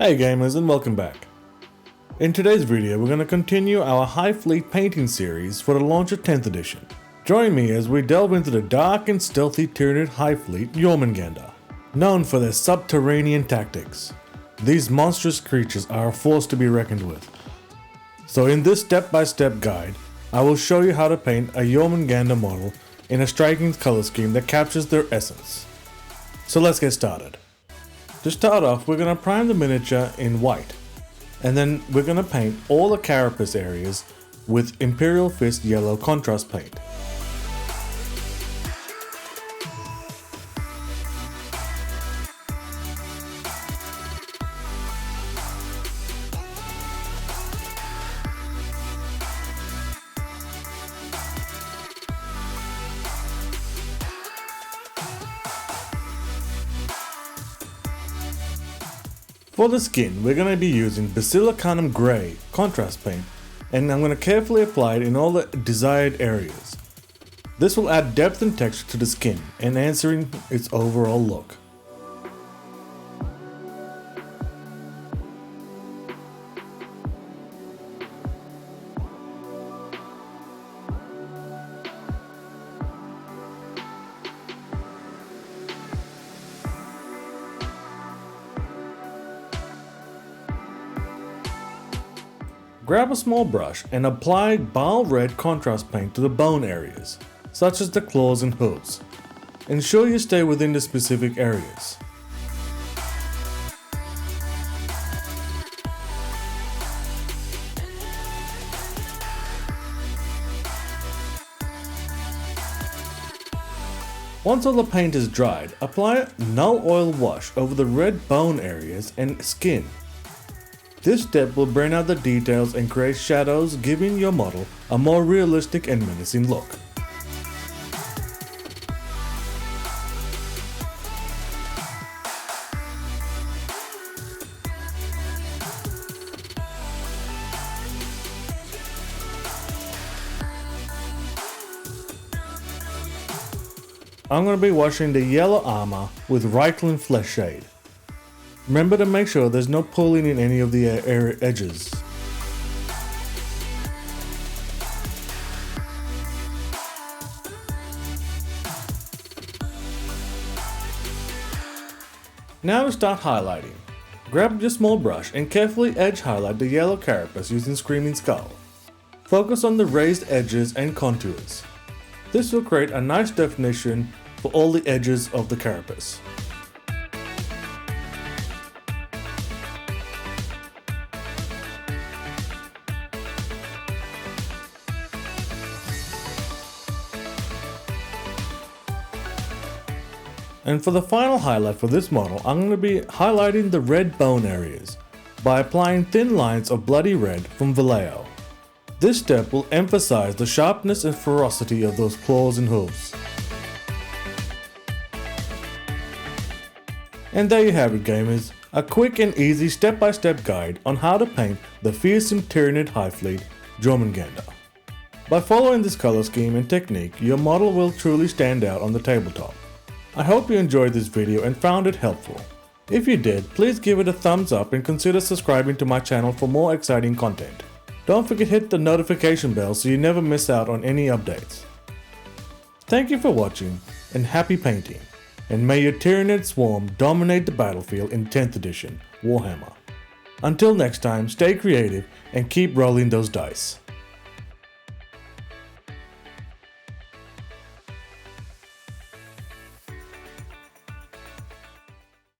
Hey gamers, and welcome back. In today's video we're going to continue our Hive Fleet painting series for the launch of 10th edition. Join me as we delve into the dark and stealthy Tyranid Hive Fleet Jormungandr. Known for their subterranean tactics, these monstrous creatures are a force to be reckoned with. So in this step-by-step guide, I will show you how to paint a Jormungandr model in a striking color scheme that captures their essence. So let's get started. To start off, we're going to prime the miniature in white, and then we're going to paint all the carapace areas with Imperial Fist yellow contrast paint. For the skin, we're going to be using Basilicanum Grey contrast paint, and I'm going to carefully apply it in all the desired areas. This will add depth and texture to the skin, enhancing its overall look. Grab a small brush and apply Bile Red contrast paint to the bone areas, such as the claws and hooves. Ensure you stay within the specific areas. Once all the paint is dried, apply a null oil wash over the red bone areas and skin. This step will bring out the details and create shadows, giving your model a more realistic and menacing look. I'm going to be washing the yellow armor with Reichland Flesh Shade. Remember to make sure there's no pulling in any of the edges. Now to start highlighting. Grab your small brush and carefully edge highlight the yellow carapace using Screaming Skull. Focus on the raised edges and contours. This will create a nice definition for all the edges of the carapace. And for the final highlight for this model, I'm going to be highlighting the red bone areas by applying thin lines of bloody red from Vallejo. This step will emphasize the sharpness and ferocity of those claws and hooves. And there you have it gamers, a quick and easy step-by-step guide on how to paint the fearsome Tyranid Hive Fleet Jormungandr. By following this color scheme and technique, your model will truly stand out on the tabletop. I hope you enjoyed this video and found it helpful. If you did, please give it a thumbs up and consider subscribing to my channel for more exciting content. Don't forget to hit the notification bell so you never miss out on any updates. Thank you for watching, and happy painting, and may your Tyranid swarm dominate the battlefield in 10th edition Warhammer. Until next time, stay creative and keep rolling those dice.